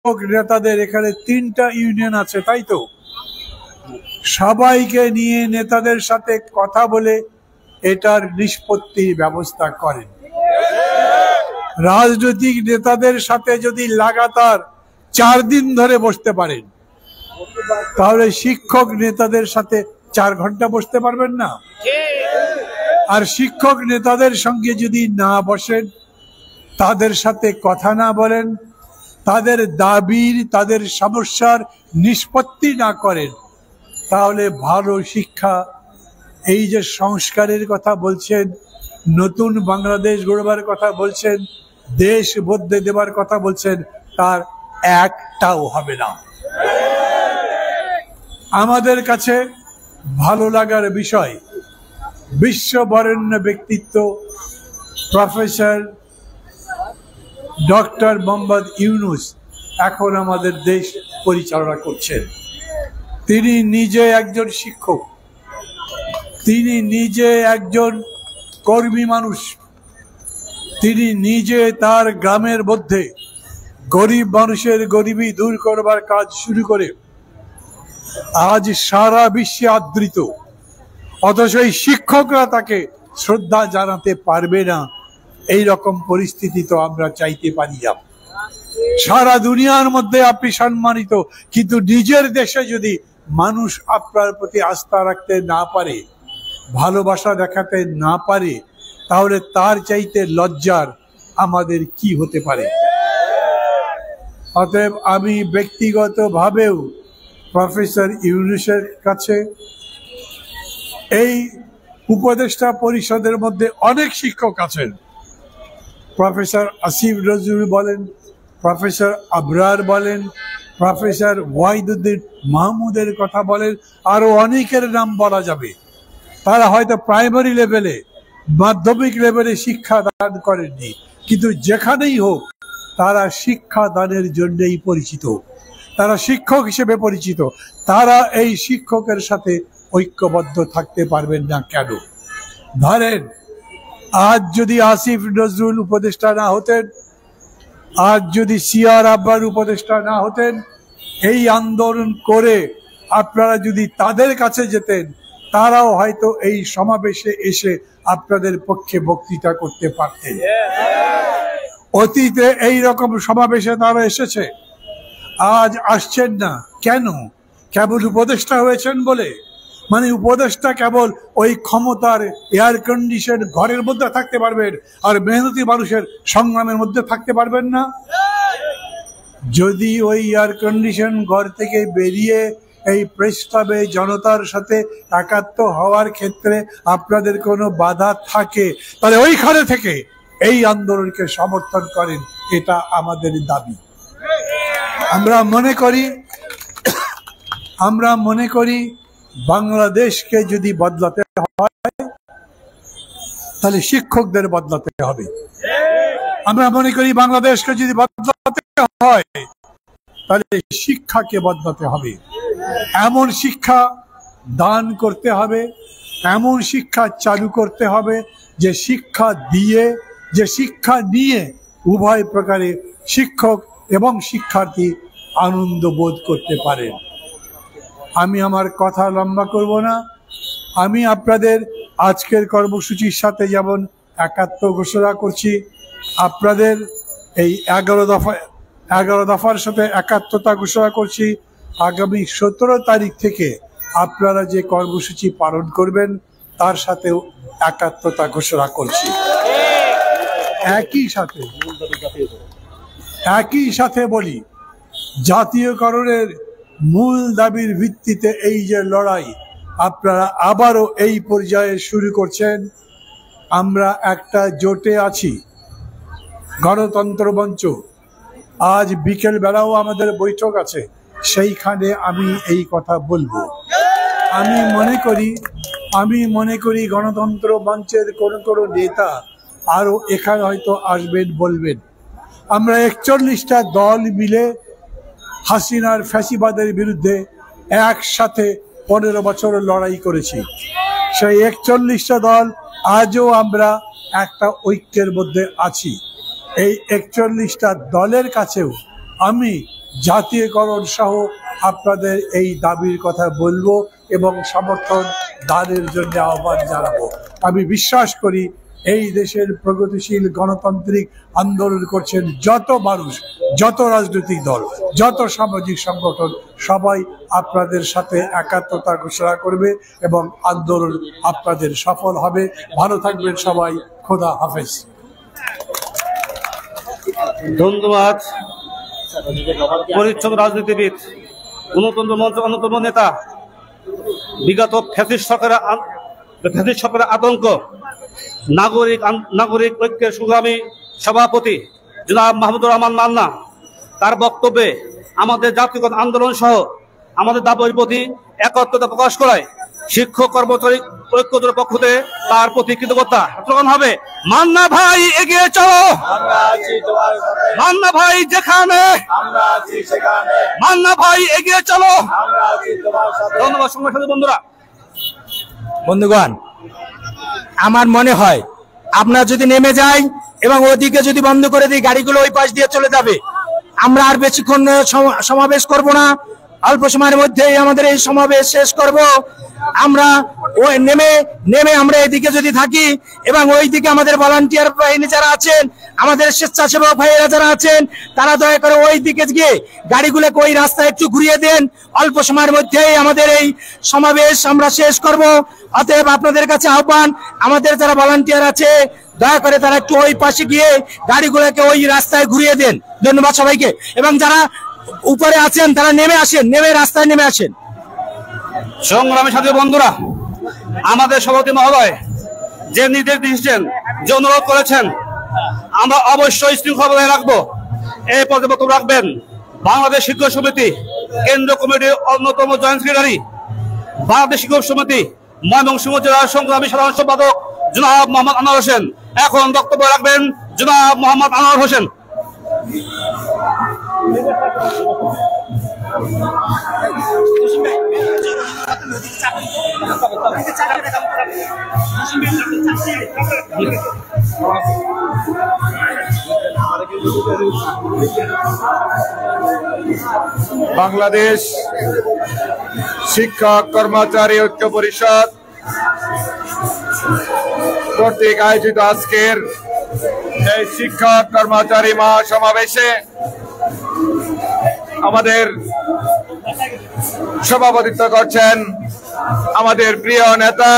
নেতাদের এখানে 3টা ইউনিয়ন আছে, তাই তো? সবাইকে নিয়ে নেতাদের সাথে কথা বলে এটার নিষ্পত্তির ব্যবস্থা করেন। রাজনৈতিক নেতাদের সাথে যদি লাগাতার 4 দিন ধরে বসতে পারেন, তাহলে শিক্ষক নেতাদের সাথে 4 ঘন্টা বসতে পারবেন না। আর শিক্ষক নেতাদের সঙ্গে যদি না বসেন, তাদের সাথে কথা না বলেন, তাদের দাবির, তাদের সমস্যার নিষ্পত্তি না করেন, তাহলে ভালো শিক্ষা, এই যে সংস্কারের কথা বলছেন, নতুন বাংলাদেশ গড়বার কথা বলছেন, দেশ বদলে দেবার কথা বলছেন, তার একটাও হবে না। আমাদের কাছে ভালো লাগার বিষয়, বিশ্ববরেণ্য ব্যক্তিত্ব প্রফেসর ডক্টর মোহাম্মদ ইউনূস এখন আমাদের দেশ পরিচালনা করছেন। তিনি নিজে একজন শিক্ষক, তিনি নিজে একজন কর্মী মানুষ, তিনি নিজে তার গ্রামের মধ্যে গরিব মানুষের গরিবি দূর করবার কাজ শুরু করে আজ সারা বিশ্বে আদৃত। অথচ এই শিক্ষকরা তাকে শ্রদ্ধা জানাতে পারবে না, এই রকম পরিস্থিতি তো আমরা চাইতে পারি না। সারা দুনিয়ার মধ্যে আপনি সম্মানিত, কিন্তু নিজের দেশে যদি মানুষ আপনার প্রতি আস্থা রাখতে না পারে, ভালোবাসা দেখাতে না পারে, তাহলে তার চাইতে লজ্জার আমাদের কি হতে পারে? অতএব আমি ব্যক্তিগতভাবেও প্রফেসর ইউনূসের কাছে, এই উপদেষ্টা পরিষদের মধ্যে অনেক শিক্ষক আছেন, প্রফেসর আসিফ নজরুল বলেন, প্রফেসর আবরার বলেন, প্রফেসর ওয়াহিদুদ্দিন মাহমুদের কথা বলেন, আরো অনেকের নাম বলা যাবে। তারা হয়তো প্রাইমারি লেভেলে, মাধ্যমিক লেভেলে শিক্ষা দান করেননি, কিন্তু যেখানেই হোক তারা শিক্ষা দানের জন্যই পরিচিত, তারা শিক্ষক হিসেবে পরিচিত। তারা এই শিক্ষকের সাথে ঐক্যবদ্ধ থাকতে পারবেন না কেন? ধরেন, আজ যদি আসিফ নজরুল উপদেষ্টা না হতেন, আজ যদি সিআর আব্বার উপদেষ্টা না হতেন, এই আন্দোলন করে আপনারা যদি তাদের কাছে যেতেন, তারাও হয়তো এই সমাবেশে এসে আপনাদের পক্ষে বক্তৃতা করতে পারতেন। অতীতে এই রকম সমাবেশে তারা এসেছে, আজ আসছেন না কেন? কেবল উপদেষ্টা হয়েছেন বলে? মানে উপদেষ্টা কেবল ওই ক্ষমতার এয়ার কন্ডিশন ঘরের মধ্যে থাকতে পারবেন, আর মেহনতি মানুষের সংগ্রামের মধ্যে থাকতে পারবেন না? যদি ওই এয়ার কন্ডিশন ঘর থেকে বেরিয়ে এই প্রেস ক্লাবে জনতার সাথে একাত্ম হওয়ার ক্ষেত্রে আপনাদের কোনো বাধা থাকে, তাহলে ওইখানে থেকে এই আন্দোলনকে সমর্থন করেন, এটা আমাদের দাবি। আমরা মনে করি বাংলাদেশকে যদি বদলাতে হয়, তাহলে শিক্ষকদের বদলাতে হবে। আমরা মনে করি বাংলাদেশকে যদি বদলাতে হয়, তাহলে শিক্ষাকে বদলাতে হবে। এমন শিক্ষা দান করতে হবে, এমন শিক্ষা চালু করতে হবে যে শিক্ষা দিয়ে, যে শিক্ষা নিয়ে উভয় প্রকারে শিক্ষক এবং শিক্ষার্থী আনন্দ বোধ করতে পারেন। আমি আমার কথা লম্বা করব না। আমি আপনাদের আজকের কর্মসূচির সাথে যেমন একাত্ম ঘোষণা করছি, আপনাদের এই 11 দফার সাথে একাত্মতা ঘোষণা করছি। আগামী 17 তারিখ থেকে আপনারা যে কর্মসূচি পালন করবেন, তার সাথেও একাত্মতা ঘোষণা করছি। একই সাথে বলি, জাতীয়করণের মূল দাবির ভিত্তিতে এই যে লড়াই আপনারা আবারও এই পর্যায়ে শুরু করছেন, আমরা একটা জোটে আছি, গণতন্ত্র মঞ্চ। আজ বিকেল বেলাও আমাদের বৈঠক আছে, সেইখানে আমি এই কথা বলবো। আমি মনে করি গণতন্ত্র মঞ্চের কোনো নেতা আরো এখানে হয়তো আসবেন, বলবেন আমরা 41টা দল মিলে হাসিনার ফ্যাসিবাদের বিরুদ্ধে একসাথে 15 বছর লড়াই করেছি। সেই 41টা দল আজও আমরা একটা ঐক্যের মধ্যে আছি। এই 41টা দলের কাছেও আমি জাতীয়করণ সহ আপনাদের এই দাবির কথা বলবো এবং সমর্থন দানের জন্য আহ্বান জানাবো। আমি বিশ্বাস করি এই দেশের প্রগতিশীল গণতান্ত্রিক আন্দোলন করছেন যত মানুষ, যত রাজনৈতিক দল, যত সামাজিক সংগঠন, সবাই আপনাদের সাথে একাত্মতা ঘোষণা করবে এবং আন্দোলন আপনাদের সফল হবে। ভালো থাকবেন সবাই। খোদা হাফেজ। ধন্যবাদ। পরিচ্ছন্ন রাজনীতিবিদ, গণতন্ত্র মঞ্চের অন্যতম নেতা, বিগত ফ্যাসিস্ট সরকারের আতঙ্ক, নাগরিক ঐক্যের সংগ্রামী সভাপতি জনাব মাহমুদুর রহমান মান্না তার বক্তব্যে আমাদের জাতীয় আন্দোলন সহ আমাদের দাবির প্রতি একত্রতা প্রকাশ করায় শিক্ষক কর্মচারী ঐক্য দলের পক্ষ থেকে তার প্রতি কৃতজ্ঞতা প্রকাশ হবে। মান্না ভাই এগিয়ে চলো, মান্না ভাই যেখানে, মান্না ভাই এগিয়ে চলো। ধন্যবাদ। সংগ্রামী বন্ধুগণ, আমার মনে হয় আমরা যদি নেমে যাই এবং ওদিকে যদি বন্ধ করে দিই, গাড়িগুলো ওই পাশ দিয়ে চলে যাবে। আমরা আর বেশিক্ষণ সমাবেশ করব না, অল্প সময়ের মধ্যেই আমাদের এই সমাবেশ শেষ করব। আমরা ওই নেমে আমরা এদিকে যদি থাকি এবং ওইদিকে আমাদের ভলান্টিয়ার বাহিনী যারা আছেন, আমাদের স্বেচ্ছাসেবক ভাইয়েরা যারা আছেন, তারা দয়া করে ওই দিকে গিয়ে গাড়িগুলোকে ওই রাস্তায় একটু ঘুরিয়ে দেন। অল্প সময়ের মধ্যেই আমাদের এই সমাবেশ আমরা শেষ করব। অতএব আপনাদের কাছে আহ্বান, আমাদের যারা ভলান্টিয়ার আছে দয়া করে তারা একটু ওই পাশে গিয়ে গাড়িগুলোকে ওই রাস্তায় ঘুরিয়ে দেন। ধন্যবাদ সবাইকে। এবং যারা উপরে আছেন তারা নেমে আসেন, রাস্তায় নেমে আসেন। সংগ্রামী সাথী বন্ধুরা, আমাদের সভাপতি মহোদয় যে নির্দেশ দিয়েছেন, যে অনুরোধ করেছেন, আমরা অবশ্যই শৃঙ্খলা বজায় রাখবো। এই পর্যন্ত বক্তব্য রাখবেন বাংলাদেশ শিক্ষক সমিতি কেন্দ্রীয় কমিটির অন্যতম জয়েন্ট সেক্রেটারি, বাংলাদেশ শিক্ষক সমিতি ময়মনসিংহ জেলার সংগ্রামী সাধারণ সম্পাদক জনাব মোহাম্মদ আনোয়ার হোসেন। এখন বক্তব্য রাখবেন জনাব মোহাম্মদ আনোয়ার হোসেন। বাংলাদেশ শিক্ষক কর্মচারী ঐক্য পরিষদ কর্তৃক আয়োজিত আজকের এই শিক্ষক কর্মচারী মহাসমাবেশে আমাদের সভাপতিত্ব করছেন আমাদের প্রিয় নেতা